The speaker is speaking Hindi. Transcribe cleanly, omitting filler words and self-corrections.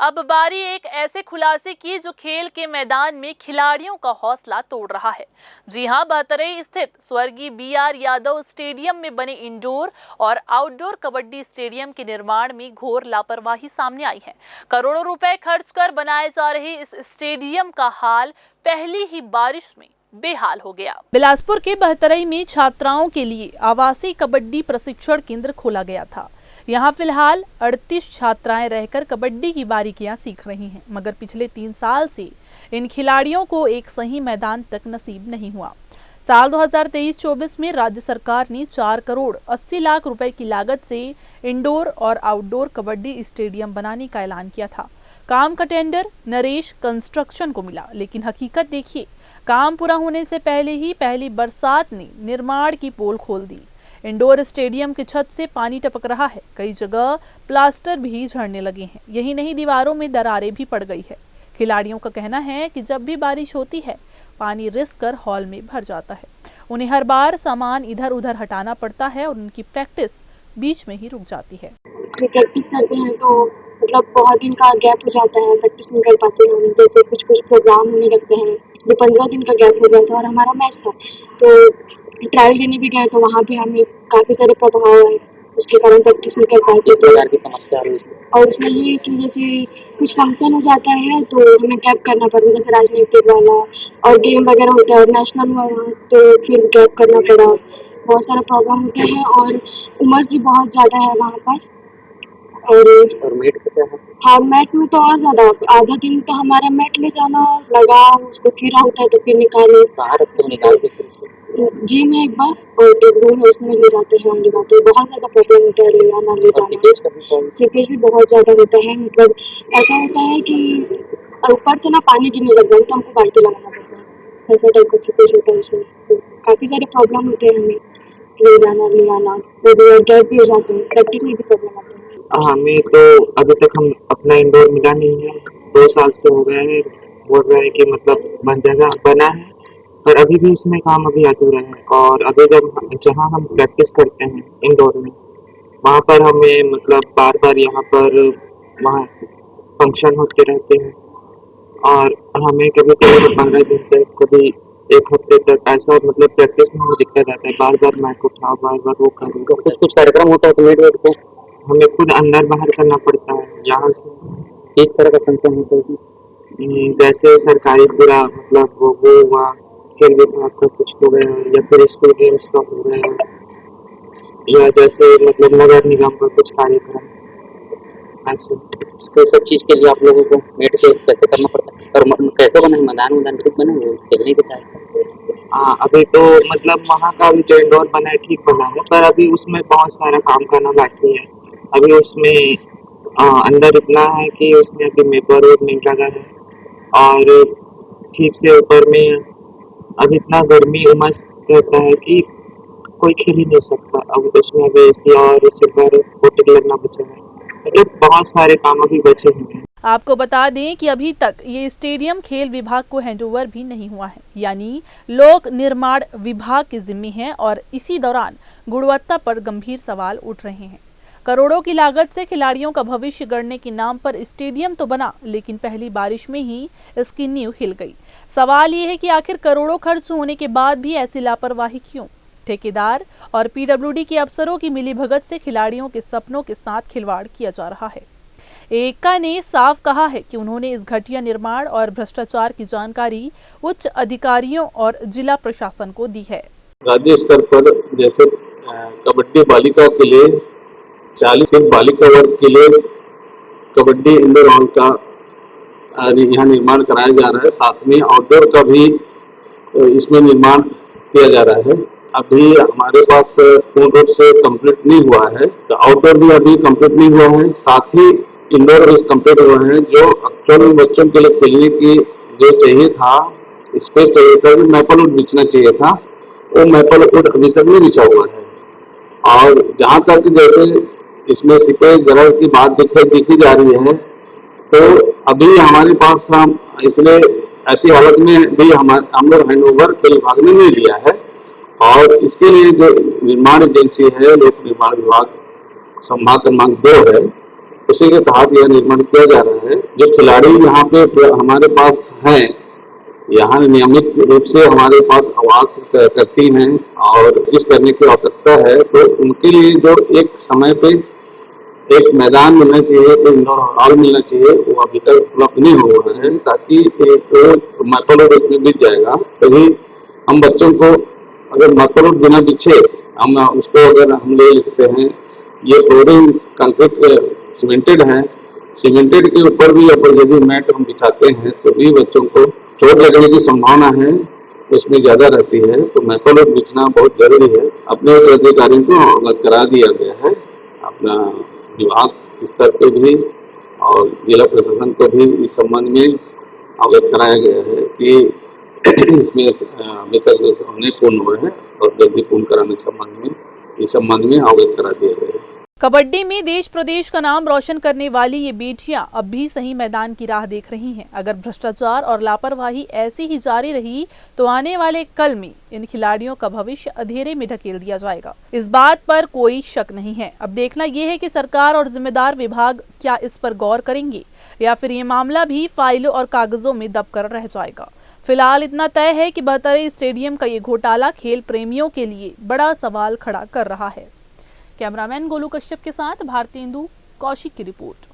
अब बारी एक ऐसे खुलासे की जो खेल के मैदान में खिलाड़ियों का हौसला तोड़ रहा है। जी हां, बहतरई स्थित स्वर्गीय BR यादव स्टेडियम में बने इंडोर और आउटडोर कबड्डी स्टेडियम के निर्माण में घोर लापरवाही सामने आई है। करोड़ों रुपए खर्च कर बनाए जा रहे इस स्टेडियम का हाल पहली ही बारिश में बेहाल हो गया। बिलासपुर के बहतरई में छात्राओं के लिए आवासीय कबड्डी प्रशिक्षण केंद्र खोला गया था। यहाँ फिलहाल 38 छात्राएं रहकर कबड्डी की बारीकियां सीख रही हैं, मगर पिछले 3 साल से इन खिलाड़ियों को एक सही मैदान तक नसीब नहीं हुआ। साल 2023-24 में राज्य सरकार ने 4 करोड़ 80 लाख रुपए की लागत से इंडोर और आउटडोर कबड्डी स्टेडियम बनाने का ऐलान किया था। काम का टेंडर नरेश कंस्ट्रक्शन को मिला, लेकिन हकीकत देखिए, काम पूरा होने से पहले ही पहली बरसात ने निर्माण की पोल खोल दी। इंडोर स्टेडियम की छत से पानी टपक रहा है, कई जगह प्लास्टर भी झड़ने लगे हैं। यही नहीं, दीवारों में दरारें भी पड़ गई है। खिलाड़ियों का कहना है कि जब भी बारिश होती है, पानी रिस कर हॉल में भर जाता है। उन्हें हर बार सामान इधर उधर हटाना पड़ता है और उनकी प्रैक्टिस बीच में ही रुक जाती है। प्रैक्टिस करते हैं तो मतलब बहुत दिन का गैप हो जाता है, प्रैक्टिस नहीं कर पाते हम। जैसे कुछ प्रोग्राम होने लगते हैं, तो 15 दिन का गैप हो गया था और हमारा मैच था, तो ट्रायल देने भी गए तो वहाँ पे हमें काफ़ी सारे प्रभाव आए, उसके कारण प्रैक्टिस नहीं कर पाते थे। की समस्या आ रही है और उसमें ये है कि जैसे कुछ फंक्शन हो जाता है तो हमें गैप करना पड़ता है, जैसे राजनीतिक वाला और गेम वगैरह होता है और नेशनल वाला, तो फिर गैप करना पड़ा। बहुत सारे प्रॉब्लम होते हैं और उमस भी बहुत ज़्यादा है वहाँ पास। और मैट का क्या है? हाँ, मैट में तो और ज़्यादा, आधा दिन तो हमारा मैट ले जाना लगा, उसको फिर होता है तो फिर निकालो। कहाँ रखते हो, निकाल किस तरीके? जिम है एक बार और एक रूम है, उसमें ले जाते हैं, हम ले जाते हैं। बहुत ज़्यादा प्रॉब्लम होता है ले आना ले जाना। सीपेज भी बहुत ज़्यादा होता है, मतलब ऐसा होता है कि ऊपर से ना पानी गिरने लग जाए तो हमको बाल्टी लगाना पड़ता है, ऐसा टाइप का सीपेज होता है उसमें। तो काफ़ी सारे प्रॉब्लम होते हैं हमें ले जाना ले आना, और गैप भी हो जाते हैं, प्रैक्टिस में भी प्रॉब्लम आती है। हमें तो अभी तक हम अपना इंडोर मिला नहीं है, 2 साल से हो गए हैं। बोल रहे हैं कि मतलब बना है, पर अभी भी इसमें काम अभी अधूरा है। और अभी जहाँ हम प्रैक्टिस करते हैं इंडोर में, वहाँ पर हमें मतलब बार-बार यहाँ पर वहाँ फंक्शन होते रहते हैं और हमें कभी-कभी 15 दिन तक, कभी 1 हफ्ते तक ऐसा मतलब प्रैक्टिस में हमें दिक्कत आता है। बार-बार मैट उठाओ, बार-बार वो करो। कुछ कार्यक्रम होता है तो मैट को हमें खुद अंदर बाहर करना पड़ता है यहाँ से। किस तरह का फंक्शन होता है? जैसे सरकारी पूरा मतलब वो हुआ, खेल विभाग का कुछ हो गया, या फिर स्कूल गेम्स का हो गया, या जैसे मतलब नगर निगम का कुछ कार्यक्रम ऐसे। तो सब चीज़ के लिए आप लोगों को मैट के कैसे करना पड़ता है और कैसे बना है? मैदान ठीक बना है खेलने के टाइम? हाँ, अभी तो मतलब वहाँ का भी जो इंडोर बना है ठीक बना है, पर अभी उसमें बहुत सारा काम करना बाकी है। अभी उसमें अंदर इतना है कि उसमें अभी मेपर रोड नहीं लगा है और ठीक से ऊपर में अभी इतना गर्मी उमस रहता है कि कोई खेल ही नहीं सकता। अब उसमें अभी AC और सिल्वर कोटिंग लगना बचा है, मतलब बहुत सारे काम अभी बचे हुए हैं। आपको बता दें कि अभी तक ये स्टेडियम खेल विभाग को हैंडओवर भी नहीं हुआ है, यानी लोक निर्माण विभाग के जिम्मे है और इसी दौरान गुणवत्ता पर गंभीर सवाल उठ रहे हैं। करोड़ों की लागत से खिलाड़ियों का भविष्य गढ़ने के नाम पर स्टेडियम तो बना, लेकिन पहली बारिश में ही इसकी नींव हिल गई। सवाल ये है कि आखिर करोड़ों खर्च होने के बाद भी ऐसी लापरवाही क्यों? ठेकेदार और PWD के अफसरों की मिलीभगत से खिलाड़ियों के सपनों के साथ खिलवाड़ किया जा रहा है। एका ने साफ कहा है कि उन्होंने इस घटिया निर्माण और भ्रष्टाचार की जानकारी उच्च अधिकारियों और जिला प्रशासन को दी है। राज्य स्तर पर जैसे कबड्डी बालिकाओं के लिए 40 बालिका वर्ग के लिए कबड्डी इंडोर हॉल का यहाँ निर्माण कराया जा रहा है। साथ में आउटडोर का भी इसमें निर्माण किया जा रहा है। अभी हमारे पास पूर्ण रूप से कंप्लीट नहीं हुआ है, तो आउटडोर भी अभी कंप्लीट नहीं हुआ है। साथ ही इंडोर भी कंप्लीट हुआ है। जो एक्चुअल बच्चों के लिए खेलने की जो चाहिए था, स्पेस चाहिए था, जो मैपल वुड बिछना चाहिए था, वो मैपल वुड अभी तक नहीं बिछा हुआ है। और जहाँ तक जैसे इसमें सीपेज दरार की बात दिखी जा रही है, तो अभी हमारे पास हम इसलिए ऐसी हालत में भी हम लोग हैंडओवर खेल विभाग ने नहीं लिया है। और इसके लिए जो निर्माण एजेंसी है, लोक निर्माण विभाग संभाग क्रमांक 2 है, उसी के तहत यह निर्माण किया जा रहा है। जो खिलाड़ी यहाँ पे हमारे पास हैं, यहाँ नियमित रूप से हमारे पास आवास करती हैं और जिस करने की आवश्यकता है, तो उनके लिए जो एक समय पे एक मैदान मिलना चाहिए, एक इंडोर हॉल मिलना चाहिए, वो अभी तक उपलब्ध नहीं हो रहा है। ताकि वो मैथोलोड उसमें बिछ जाएगा, तभी हम बच्चों को अगर मैथोलोड बिना बिछे हम उसको अगर हम ले लिखते हैं, ये फ्लोरिंग कंक्रीट सीमेंटेड है, सीमेंटेड के ऊपर भी अगर यदि मैट हम बिछाते हैं तो भी बच्चों को चोट लगने की संभावना है उसमें ज्यादा रहती है। तो मैथोलोड बिछना बहुत जरूरी है। अपने उच्च अधिकारियों को अवगत करा दिया गया है, अपना विभाग स्तर पे भी और जिला प्रशासन को भी इस संबंध में अवगत कराया गया है कि इसमें अभी तक हमने पूर्ण हुआ है और जल्दी पूर्ण कराने के संबंध में इस संबंध में अवगत करा दिया गया है। कबड्डी में देश प्रदेश का नाम रोशन करने वाली ये बेटियां अब भी सही मैदान की राह देख रही हैं। अगर भ्रष्टाचार और लापरवाही ऐसी ही जारी रही तो आने वाले कल में इन खिलाड़ियों का भविष्य अंधेरे में ढकेल दिया जाएगा। इस बात पर कोई शक नहीं है। अब देखना यह है कि सरकार और जिम्मेदार विभाग क्या इस पर गौर करेंगे या फिर ये मामला भी फाइलों और कागजों में दबकर रह जाएगा। फिलहाल इतना तय है कि बहतरे स्टेडियम का ये घोटाला खेल प्रेमियों के लिए बड़ा सवाल खड़ा कर रहा है। कैमरामैन गोलू कश्यप के साथ भारतेंदु कौशिक की रिपोर्ट।